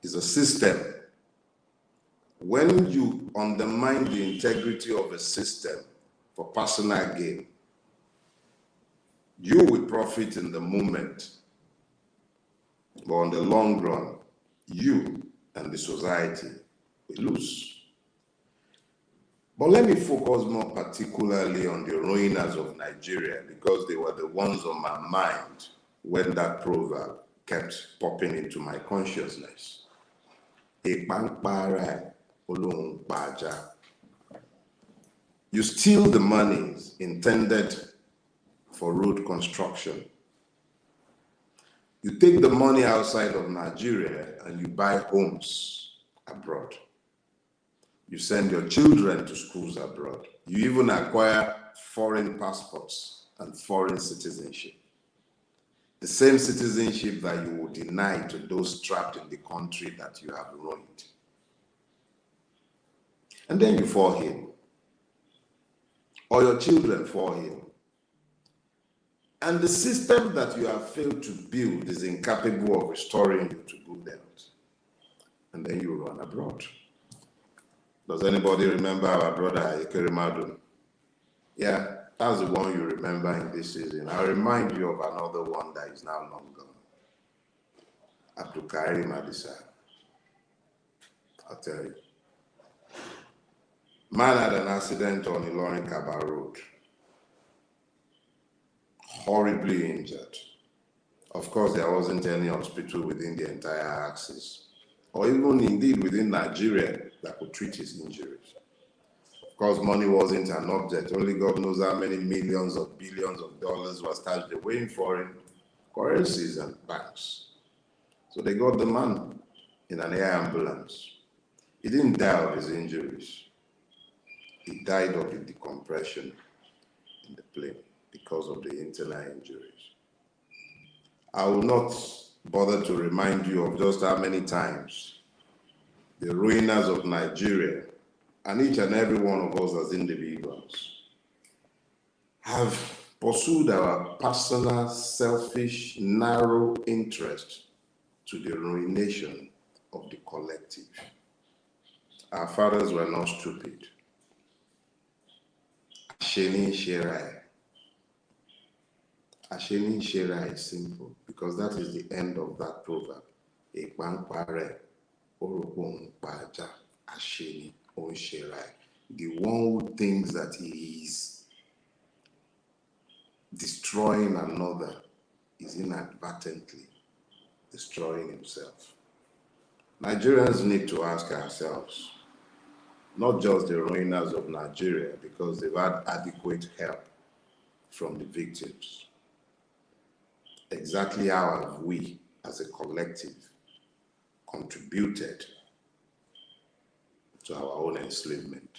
is a system. When you undermine the integrity of a system for personal gain, you will profit in the moment, but on the long run, you and the society will lose. But let me focus more particularly on the ruiners of Nigeria, because they were the ones on my mind when that proverb kept popping into my consciousness. You steal the monies intended for road construction. You take the money outside of Nigeria and you buy homes abroad. You send your children to schools abroad. You even acquire foreign passports and foreign citizenship. The same citizenship that you would deny to those trapped in the country that you have ruined. And then you fall in. Or your children fall in. And the system that you have failed to build is incapable of restoring you to good health. And then you run abroad. Does anybody remember our brother Ikerimadu? Yeah, that's the one you remember in this season. I'll remind you of another one that is now long gone. Abdulkarim Adisa. I'll tell you. Man had an accident on Ilorin Kaba Road. Horribly injured. Of course, there wasn't any hospital within the entire axis, or even indeed within Nigeria that could treat his injuries. Of course, money wasn't an object. Only God knows how many millions of billions of dollars was stashed away in foreign currencies and banks. So they got the man in an air ambulance. He didn't die of his injuries. He died of the decompression in the plane because of the internal injuries. I will not bother to remind you of just how many times the ruiners of Nigeria, and each and every one of us as individuals, have pursued our personal, selfish, narrow interest to the ruination of the collective. Our fathers were not stupid. Asheni Sherai. Asheni Sherai is simple, because that is the end of that proverb. Asheni on Sherai. The one who thinks that he is destroying another is inadvertently destroying himself. Nigerians need to ask ourselves, not just the ruiners of Nigeria, because they've had adequate help from the victims. Exactly how have we, as a collective, contributed to our own enslavement?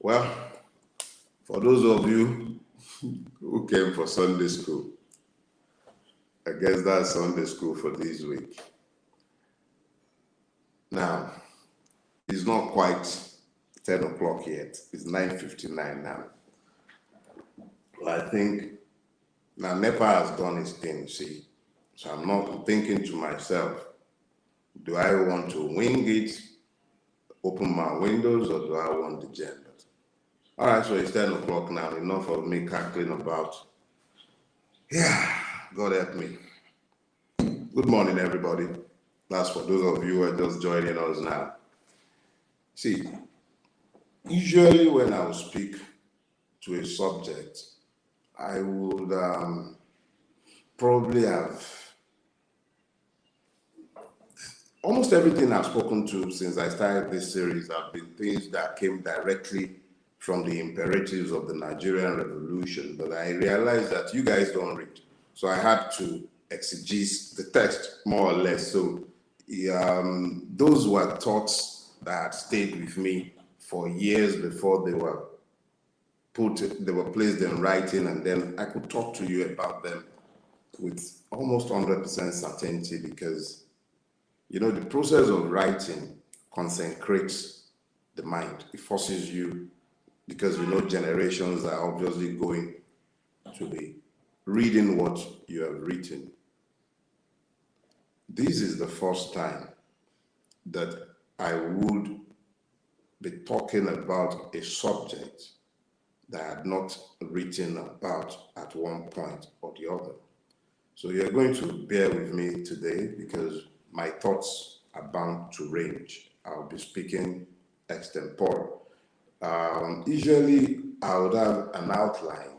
Well, for those of you who came for Sunday school, I guess that's Sunday school for this week. Now, it's not quite 10 o'clock yet. It's 9:59 now. Well, I think now NEPA has done its thing, see. So I'm not thinking to myself, do I want to wing it, open my windows, or do I want the genders? All right, so it's 10 o'clock now. Enough of me cackling about. Yeah, God help me. Good morning, everybody. That's for those of you who are just joining us now. See, usually when I will speak to a subject, I would probably have almost everything I've spoken to since I started this series have been things that came directly from the imperatives of the Nigerian Revolution, but I realized that you guys don't read. So I had to exegese the text more or less. So those were thoughts that stayed with me for years before they were placed in writing, and then I could talk to you about them with almost 100% certainty, because you know the process of writing consecrates the mind. It forces you, because you know generations are obviously going to be reading what you have written. this is the first time that I would be talking about a subject that I had not written about at one point or the other. So you're going to bear with me today because my thoughts are bound to range. I'll be speaking extempore. Usually I would have an outline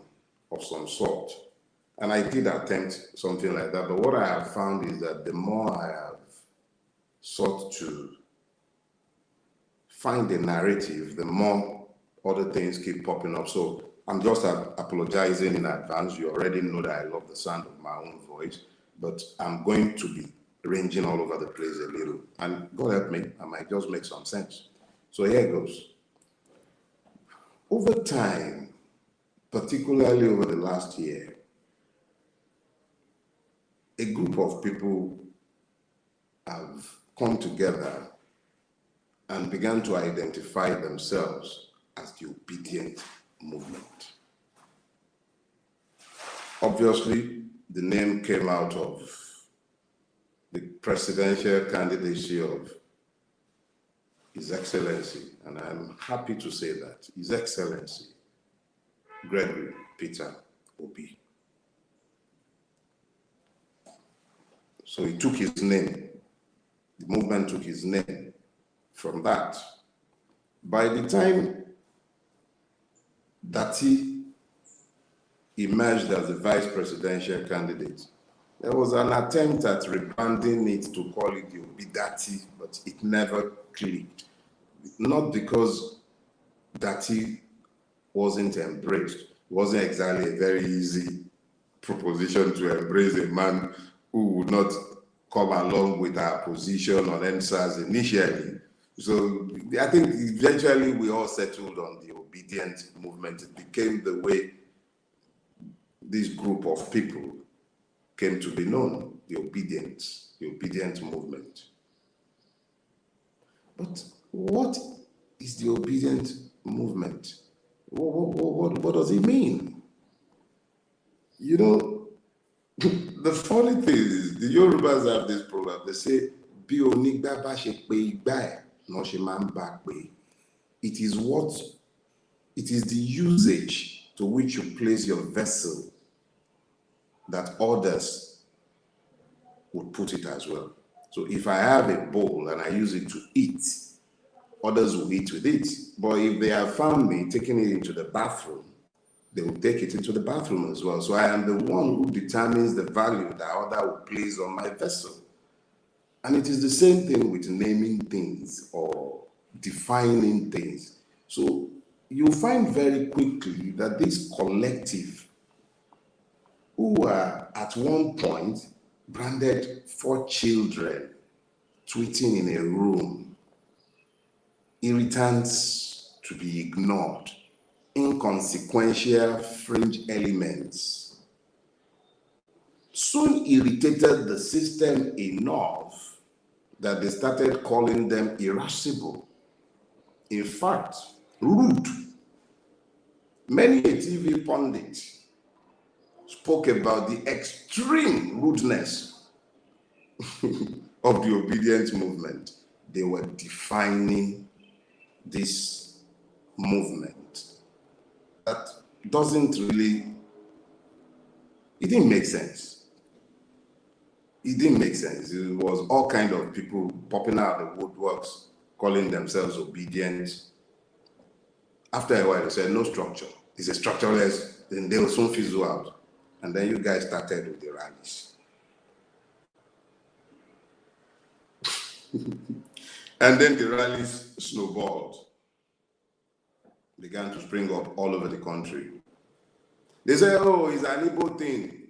of some sort, and I did attempt something like that, but what I have found is that the more I have sought to find a narrative, the more other things keep popping up. So I'm just apologizing in advance. You already know that I love the sound of my own voice, but I'm going to be ranging all over the place a little. And God help me, I might just make some sense. So here goes. Over time, particularly over the last year, a group of people have come together and began to identify themselves as the Obidient movement. Obviously, the name came out of the presidential candidacy of His Excellency, and I'm happy to say that, His Excellency, Gregory Peter Obi. So he took his name, the movement took his name from that. By the time Dati emerged as the vice presidential candidate, there was an attempt at rebranding it to call it the Obidati, but it never clicked. Not because Dati wasn't embraced. It wasn't exactly a very easy proposition to embrace a man who would not come along with our position on EndSars initially. So I think eventually we all settled on the Obidient movement. It became the way this group of people came to be known, the Obidients, the Obidient movement. But what is the Obidient movement? What does it mean? You know, the funny thing is, the Yorubas have this proverb. They say, "Bí onígbá bá ṣe pé igbá ẹ̀, náà ṣe máa ń bá pé." It is the usage to which you place your vessel that others would put it as well. So if I have a bowl and I use it to eat, others will eat with it. But if they have found me taking it into the bathroom, they will take it into the bathroom as well. So I am the one who determines the value that other will place on my vessel. And it is the same thing with naming things or defining things. So you'll find very quickly that this collective, who were at one point branded 4 children tweeting in a room, irritants to be ignored, inconsequential fringe elements, soon irritated the system enough that they started calling them irascible. In fact, rude. Many a TV pundit spoke about the extreme rudeness of the Obidient movement. They were defining this movement. That doesn't really, it didn't make sense. It didn't make sense. It was all kind of people popping out of the woodworks, calling themselves Obidient. After a while, they said, no structure. It's a structureless, then they will soon fizzle out. And then you guys started with the rallies. And then the rallies snowballed, began to spring up all over the country. They say, oh, it's an Igbo thing.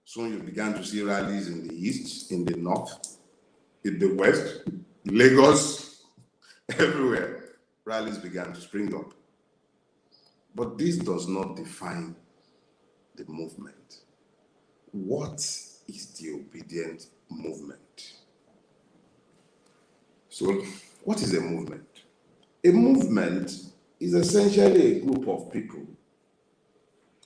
Soon you began to see rallies in the east, in the north, in the west, Lagos, everywhere. Rallies began to spring up. But this does not define the movement. What is the Obidient movement? So, what is a movement? A movement is essentially a group of people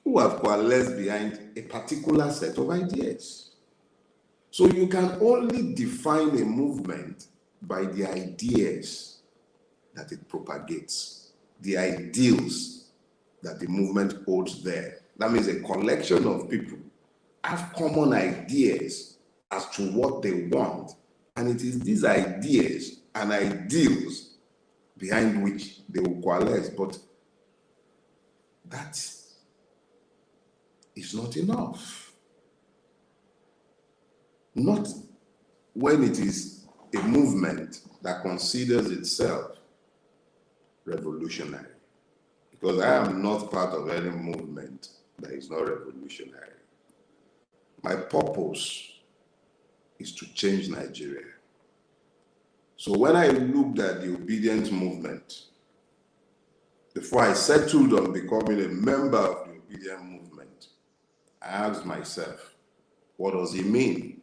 who have coalesced behind a particular set of ideas. So you can only define a movement by the ideas that it propagates, the ideals that the movement holds there. That means a collection of people have common ideas as to what they want, and it is these ideas and ideals behind which they will coalesce. But that is not enough. Not when it is a movement that considers itself revolutionary. Because I am not part of any movement that is not revolutionary. My purpose is to change Nigeria. So when I looked at the Obidient movement, before I settled on becoming a member of the Obidient movement, I asked myself, what does it mean?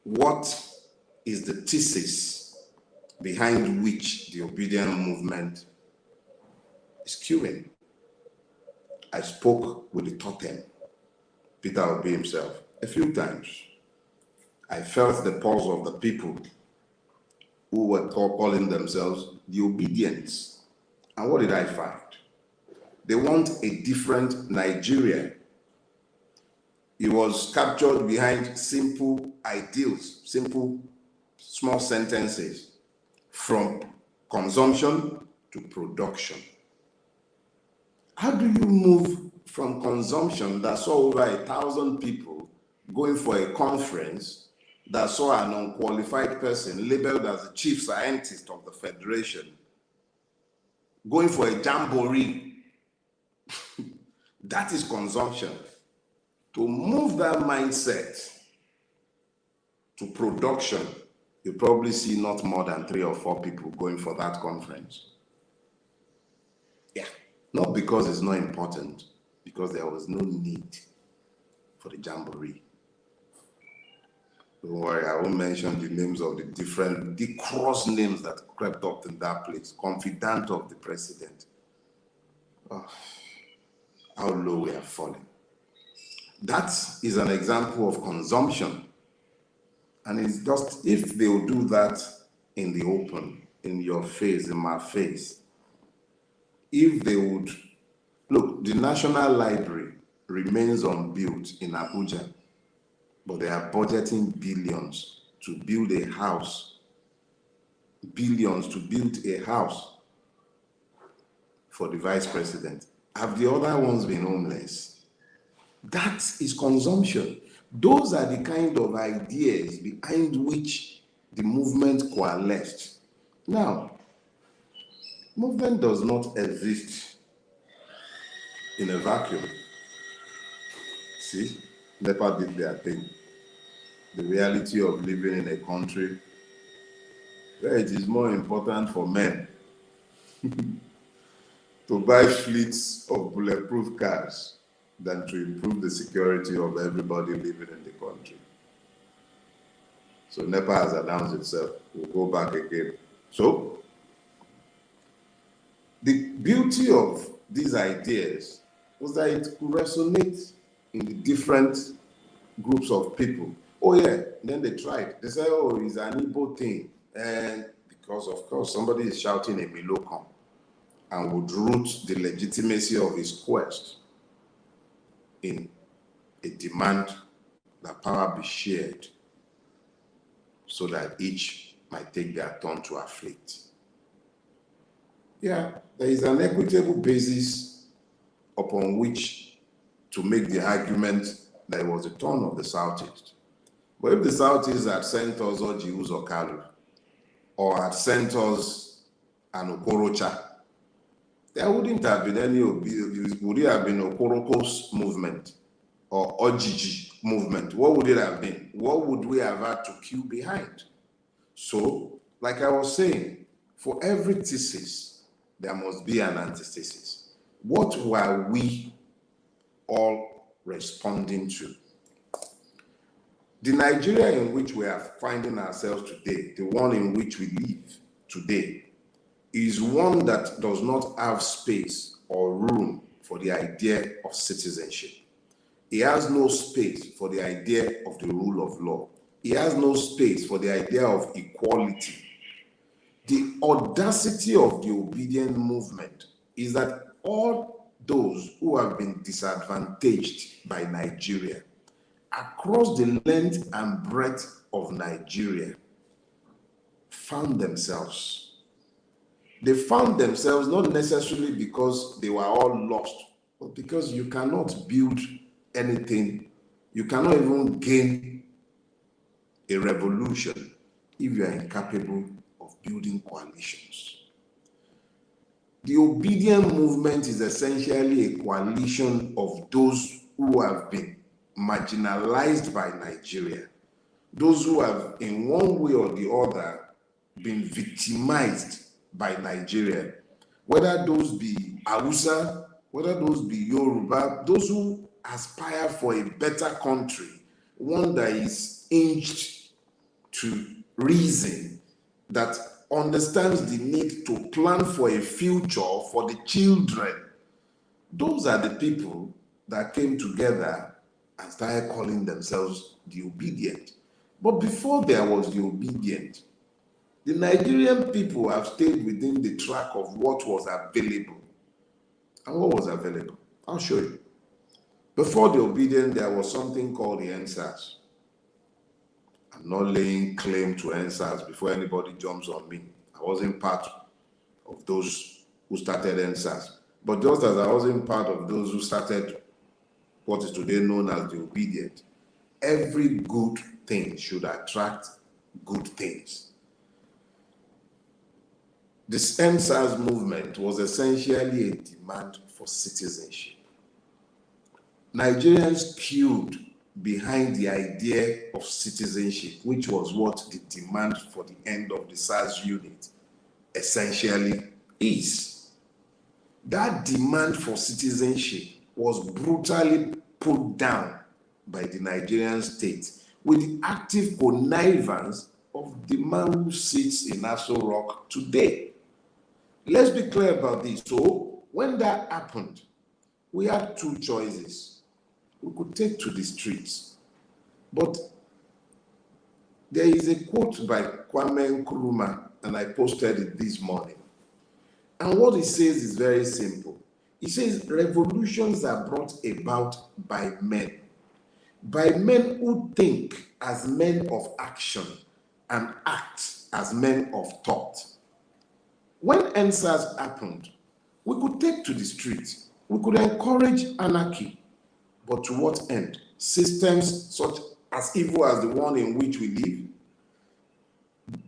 What is the thesis behind which the Obidient movement is queuing? I spoke with the totem, Peter Obi himself, a few times. I felt the pulse of the people who were calling themselves the Obidients. And what did I find? They want a different Nigeria. It was captured behind simple ideals, simple small sentences, from consumption to production. How do you move from consumption that saw over 1,000 people going for a conference that saw an unqualified person labeled as the chief scientist of the Federation going for a jamboree? That is consumption. To move that mindset to production, you probably see not more than 3 or 4 people going for that conference. Yeah, not because it's not important, because there was no need for the jamboree. Don't worry, I won't mention the names of the cross names that crept up in that place. Confidant of the president. Oh, how low we have fallen. That is an example of consumption. And it's just, if they will do that in the open, in your face, in my face, if they would, look, the National Library remains unbuilt in Abuja, but they are budgeting billions to build a house, billions to build a house for the vice president. Have the other ones been homeless? That is consumption. Those are the kind of ideas behind which the movement coalesced. Now, movement does not exist in a vacuum. See, NEPA did their thing. The reality of living in a country where it is more important for men to buy fleets of bulletproof cars than to improve the security of everybody living in the country. So NEPA has announced itself. We'll go back again. So the beauty of these ideas was that it could resonate in the different groups of people. Oh yeah, then they tried. They said, oh, it's an Igbo thing. And because of course somebody is shouting a Milocom and would root the legitimacy of his quest in a demand that power be shared so that each might take their turn to afflict. Yeah, there is an equitable basis upon which to make the argument that it was the turn of the Southeast. But if the Southeast had sent us Oji Uzor Kalu or had sent us an Okorocha, there wouldn't have been any, would it have been Okorokos movement or Ojiji movement? What would it have been? What would we have had to queue behind? So, like I was saying, for every thesis, there must be an antithesis. What were we all responding to? The Nigeria in which we are finding ourselves today, the one in which we live today, is one that does not have space or room for the idea of citizenship. He has no space for the idea of the rule of law. He has no space for the idea of equality. The audacity of the Obidient movement is that all those who have been disadvantaged by Nigeria across the length and breadth of Nigeria found themselves. They found themselves not necessarily because they were all lost, but because you cannot build anything, you cannot even gain a revolution if you are incapable of building coalitions. The Obidient movement is essentially a coalition of those who have been marginalized by Nigeria, those who have in one way or the other been victimized by Nigeria, whether those be Hausa, whether those be Yoruba, those who aspire for a better country, one that is hinged to reason, that understands the need to plan for a future for the children. Those are the people that came together and started calling themselves the Obidient. But before there was the Obidient, the Nigerian people have stayed within the track of what was available. And what was available? I'll show you. Before the Obidient, there was something called the EndSars. I'm not laying claim to EndSars before anybody jumps on me. I wasn't part of those who started EndSars. But just as I wasn't part of those who started what is today known as the Obidient, every good thing should attract good things. This EndSars movement was essentially a demand for citizenship. Nigerians queued behind the idea of citizenship, which was what the demand for the end of the SARS unit essentially is. That demand for citizenship was brutally put down by the Nigerian state with the active connivance of the man who sits in Aso Rock today. Let's be clear about this. So when that happened, we had two choices. We could take to the streets. But there is a quote by Kwame Nkrumah, and I posted it this morning. And what he says is very simple. He says revolutions are brought about by men who think as men of action and act as men of thought. When EndSars happened, we could take to the streets. We could encourage anarchy. But to what end? Systems such as evil as the one in which we live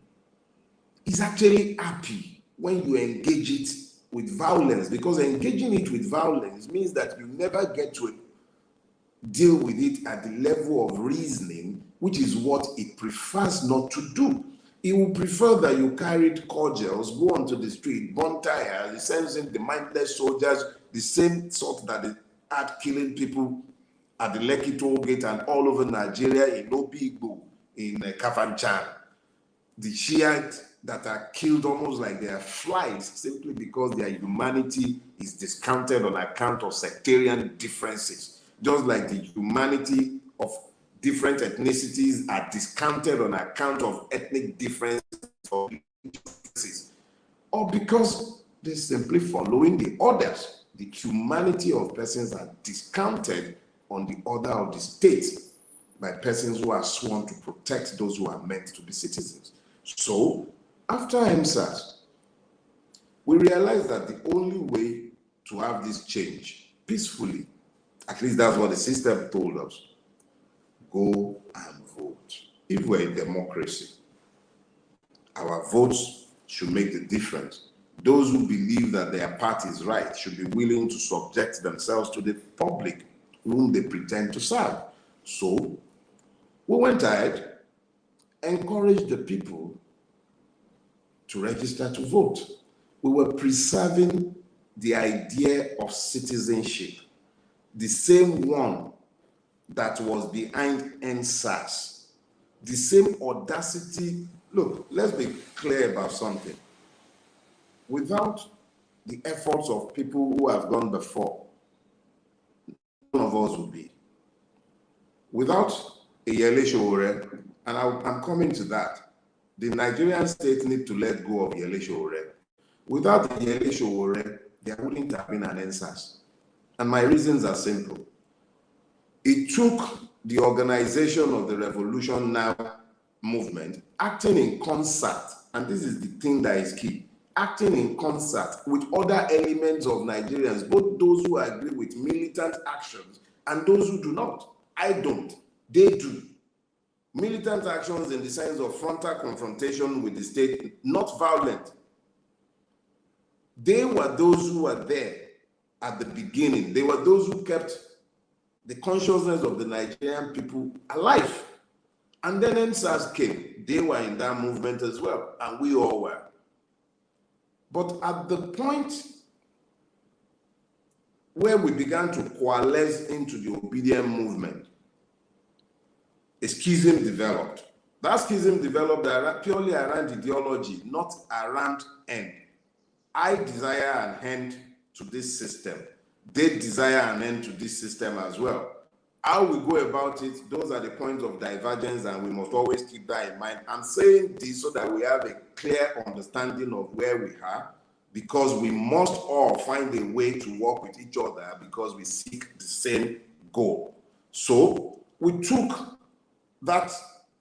is actually happy when you engage it with violence, because engaging it with violence means that you never get to deal with it at the level of reasoning, which is what it prefers not to do. It will prefer that you carried cordials, go onto the street, burn tires. It sends in the mindless soldiers, the same sort that they had killing people at the Lekki toll gate and all over Nigeria, in Obigbo, in Kafanchan. The Shiites that are killed almost like they are flies simply because their humanity is discounted on account of sectarian differences, just like the humanity of different ethnicities are discounted on account of ethnic differences or because they're simply following the orders. The humanity of persons are discounted on the order of the state by persons who are sworn to protect those who are meant to be citizens. So, after EndSars, we realized that the only way to have this change peacefully, at least that's what the system told us, go and vote. If we're a democracy, our votes should make the difference. Those who believe that their party is right should be willing to subject themselves to the public whom they pretend to serve. So we went ahead, encouraged the people to register to vote. We were preserving the idea of citizenship, the same one that was behind EndSars, the same audacity. Look, let's be clear about something. Without the efforts of people who have gone before, none of us would be. Without a Yele Sowore, and I'm coming to that, the Nigerian state need to let go of Yele Sowore. Without Yele Sowore, there wouldn't have been an EndSars. And my reasons are simple. It took the organization of the Revolution Now movement acting in concert, and this is the thing that is key, acting in concert with other elements of Nigerians, both those who agree with militant actions and those who do not. I don't. They do. Militant actions in the sense of frontal confrontation with the state, not violent. They were those who were there at the beginning. They were those who kept the consciousness of the Nigerian people alive. And then EndSars came. They were in that movement as well, and we all were. But at the point where we began to coalesce into the Obidient movement, a schism developed. That schism developed purely around ideology, not around end. I desire an end to this system. They desire an end to this system as well. How we go about it, those are the points of divergence, and we must always keep that in mind. I'm saying this so that we have a clear understanding of where we are, because we must all find a way to work with each other because we seek the same goal. So we took that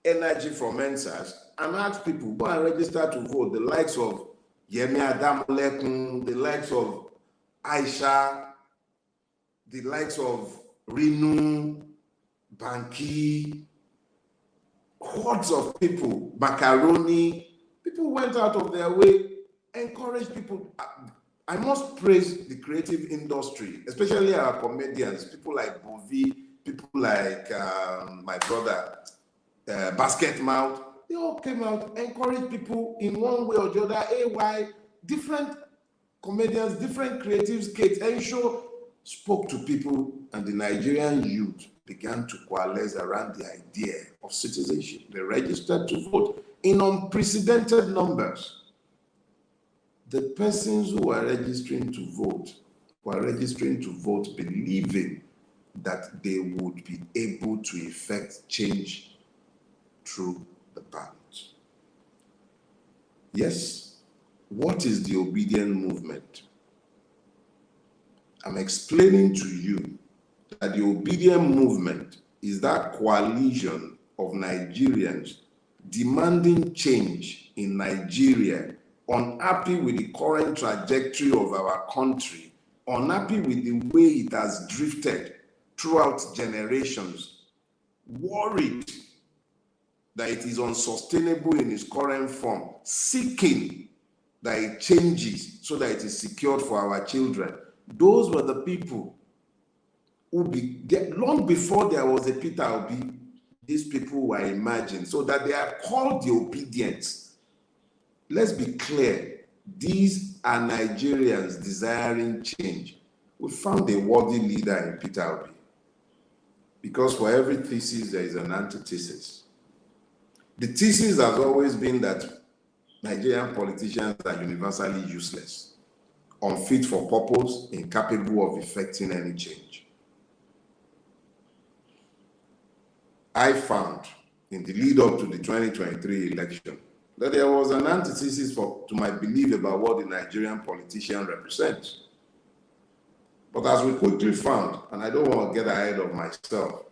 energy from EndSars and asked people, go and register to vote. The likes of Yemi Adamolekun, the likes of Aisha, the likes of Rinu, Banki, hordes of people, Macaroni, people went out of their way, encouraged people. I must praise the creative industry, especially our comedians, people like Bovi, people like my brother, Basket Mouth. They all came out, encouraged people in one way or the other. AY, different comedians, different creatives, Kate Enshaw spoke to people, and the Nigerian youth began to coalesce around the idea of citizenship. They registered to vote in unprecedented numbers. The persons who are registering to vote were registering to vote believing that they would be able to effect change through the ballot. Yes, what is the Obidient movement? I'm explaining to you that the Obidient movement is that coalition of Nigerians demanding change in Nigeria, unhappy with the current trajectory of our country, unhappy with the way it has drifted throughout generations, worried that it is unsustainable in its current form, seeking that it changes so that it is secured for our children. Those were the people who, long before there was a Peter Obi, these people were imagined, so that they are called the Obidients. Let's be clear, these are Nigerians desiring change. We found a worthy leader in Peter Obi, because for every thesis there is an antithesis. The thesis has always been that Nigerian politicians are universally useless, unfit for purpose, incapable of effecting any change. I found in the lead up to the 2023 election that there was an antithesis to my belief about what the Nigerian politician represents. But as we quickly found, and I don't want to get ahead of myself,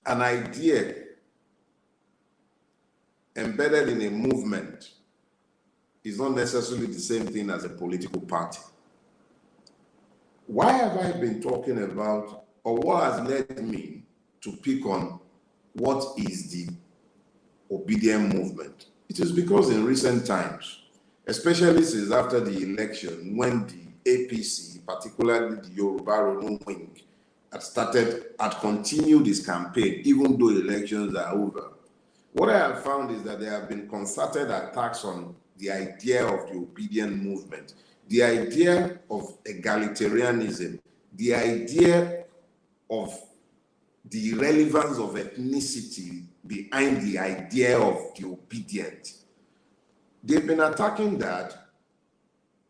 an idea embedded in a movement is not necessarily the same thing as a political party. Why have I been talking about, or what has led me to pick on what is the Obidient movement? It is because in recent times, especially since after the election, when the APC, particularly the Yoruba Ronu wing, had continued this campaign, even though elections are over, what I have found is that there have been concerted attacks on the idea of the Obidient movement, the idea of egalitarianism, the idea of the relevance of ethnicity behind the idea of the Obidient. They've been attacking that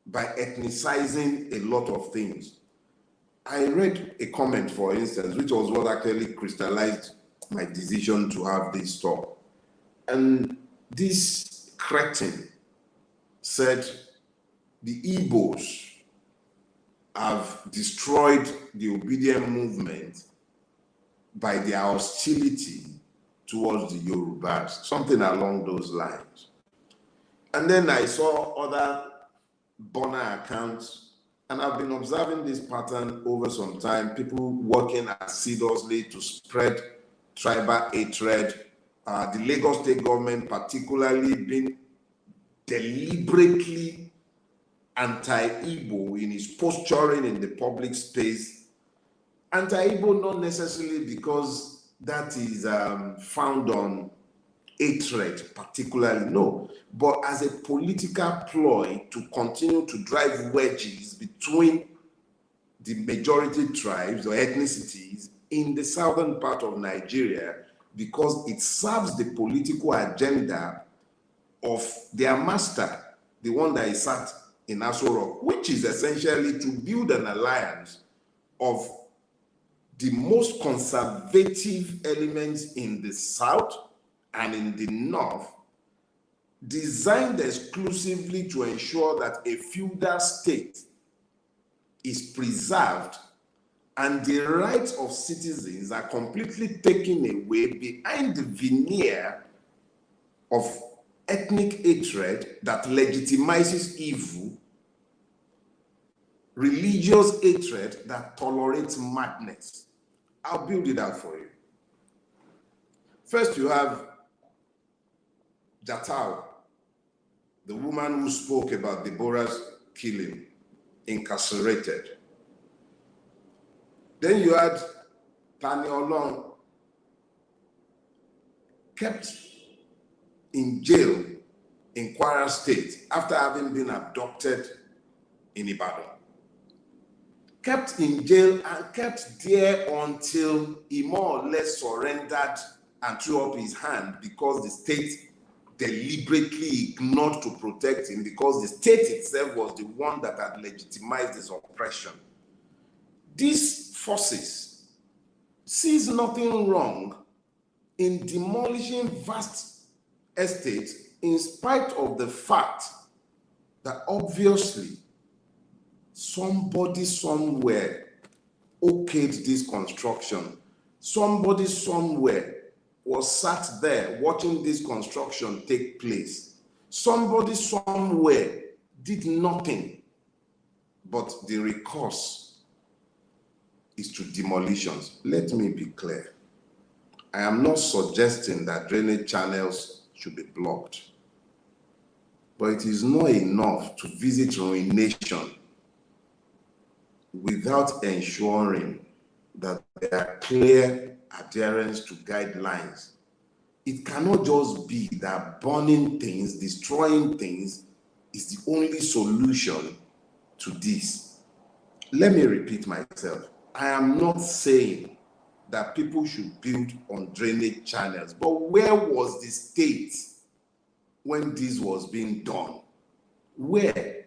by ethnicizing a lot of things. I read a comment, for instance, which was what actually crystallized my decision to have this talk. And this cretin said the Igbos have destroyed the Obidient movement by their hostility towards the Yorubas, something along those lines. And then I saw other burner accounts, and I've been observing this pattern over some time, people working assiduously to spread tribal hatred, the Lagos state government particularly being deliberately anti-Igbo in its posturing in the public space. Anti-Igbo not necessarily because that is found on hatred particularly, no, but as a political ploy to continue to drive wedges between the majority tribes or ethnicities in the southern part of Nigeria, because it serves the political agenda of their master, the one that is sat in Aso Rock, which is essentially to build an alliance of the most conservative elements in the south and in the north, designed exclusively to ensure that a feudal state is preserved and the rights of citizens are completely taken away behind the veneer of ethnic hatred that legitimizes evil, religious hatred that tolerates madness. I'll build it out for you. First, you have Jatau, the woman who spoke about Deborah's killing, incarcerated. Then you had Tani Olong, kept in jail in Kwara State after having been abducted in Ibadan. Kept in jail and kept there until he more or less surrendered and threw up his hand because the state deliberately ignored to protect him, because the state itself was the one that had legitimized his oppression. These forces sees nothing wrong in demolishing vast estates in spite of the fact that obviously somebody somewhere okayed this construction. Somebody somewhere was sat there watching this construction take place. Somebody somewhere did nothing, but the recourse is to demolitions. Let me be clear. I am not suggesting that drainage channels should be blocked, but it is not enough to visit ruination without ensuring that there are clear adherence to guidelines. It cannot just be that burning things, destroying things is the only solution to this. Let me repeat myself. I am not saying that people should build on drainage channels, but where was the state when this was being done? Where?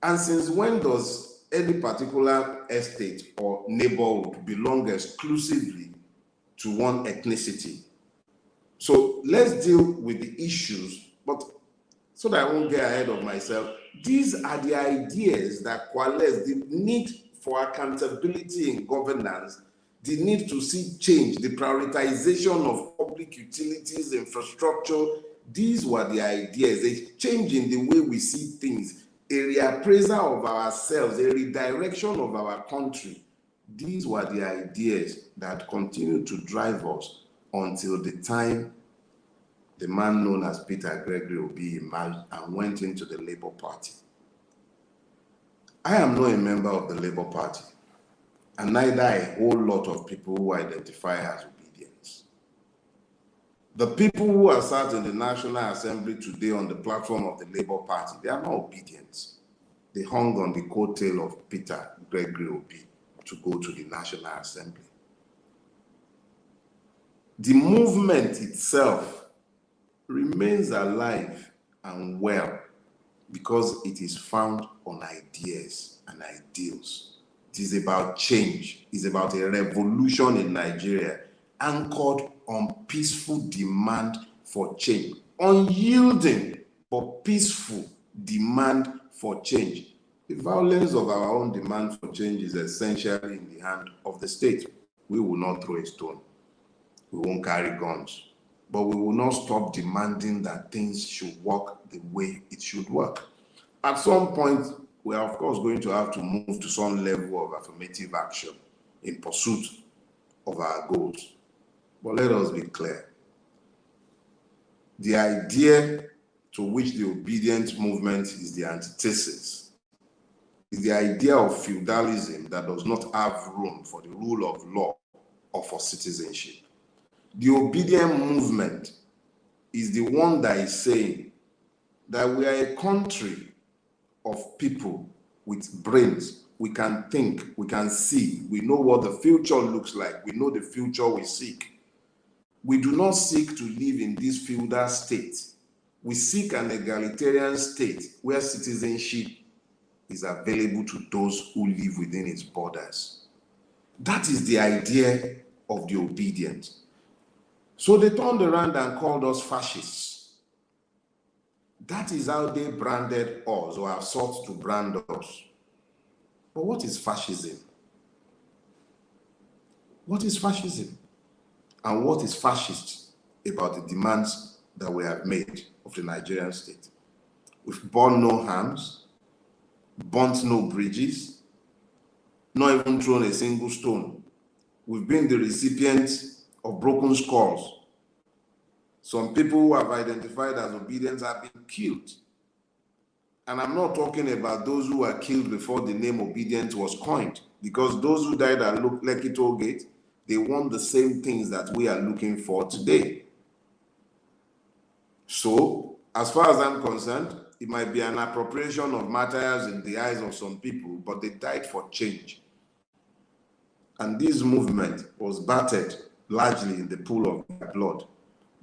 And since when does any particular estate or neighborhood belong exclusively to one ethnicity? So let's deal with the issues, but so that I won't get ahead of myself, these are the ideas that coalesce the need for accountability in governance, the need to see change, the prioritization of public utilities, infrastructure. These were the ideas, a change in the way we see things, a reappraisal of ourselves, a redirection of our country. These were the ideas that continue to drive us until the time the man known as Peter Gregory Obi emerged and went into the Labour Party. I am not a member of the Labour Party, and neither a whole lot of people who identify as Obidients. The people who are sat in the National Assembly today on the platform of the Labour Party, they are not Obedients. They hung on the coattail of Peter Gregory Obi to go to the National Assembly. The movement itself remains alive and well because it is found on ideas and ideals. It is about change. It's about a revolution in Nigeria anchored on peaceful demand for change, unyielding but peaceful demand for change. The violence of our own demand for change is essentially in the hand of the state. We will not throw a stone. We won't carry guns. But we will not stop demanding that things should work the way it should work. At some point, we are of course going to have to move to some level of affirmative action in pursuit of our goals. But let us be clear. The idea to which the Obidient movement is the antithesis is the idea of feudalism that does not have room for the rule of law or for citizenship. The Obidient movement is the one that is saying that we are a country of people with brains. We can think, we can see, we know what the future looks like, we know the future we seek. We do not seek to live in this feudal state. We seek an egalitarian state where citizenship is available to those who live within its borders. That is the idea of the Obidient. So they turned around and called us fascists. That is how they branded us, or have sought to brand us. But what is fascism? What is fascism? And what is fascist about the demands that we have made of the Nigerian state? We've borne no harms, burnt no bridges, not even thrown a single stone. We've been the recipients of broken skulls. Some people who have identified as Obidients have been killed. And I'm not talking about those who were killed before the name Obidient was coined, because those who died at Lekki Toll Gate, they want the same things that we are looking for today. So, as far as I'm concerned, it might be an appropriation of martyrs in the eyes of some people, but they died for change. And this movement was battered largely in the pool of their blood,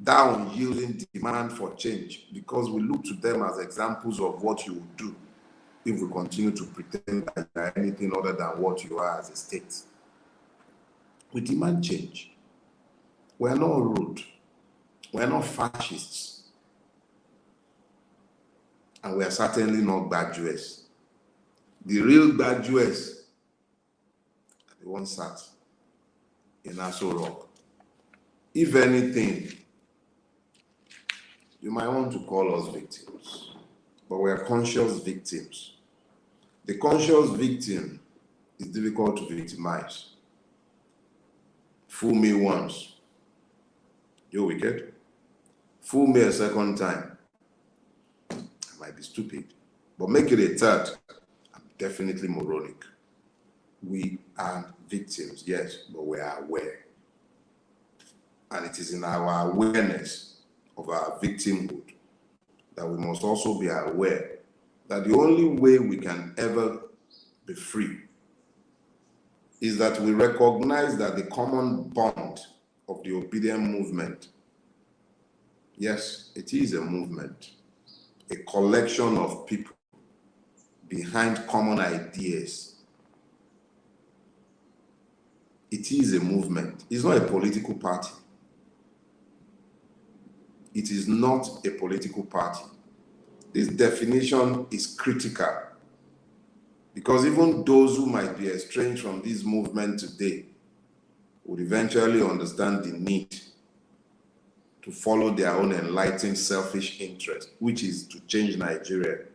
down yielding demand for change, because we look to them as examples of what you would do if we continue to pretend that you are anything other than what you are as a state. We demand change. We are not rude. We are not fascists. And we are certainly not graduates. The real graduates are the ones sat in Aso Rock. If anything, you might want to call us victims, but we are conscious victims. The conscious victim is difficult to victimize. Fool me once, you're wicked. Fool me a second time, I might be stupid. But make it a third, I'm definitely moronic. We are victims, yes, but we are aware. And it is in our awareness of our victimhood that we must also be aware that the only way we can ever be free is that we recognize that the common bond of the Obidient movement, yes, it is a movement, a collection of people behind common ideas. It is a movement. It's not a political party. It is not a political party. This definition is critical, because even those who might be estranged from this movement today would eventually understand the need to follow their own enlightened selfish interest, which is to change Nigeria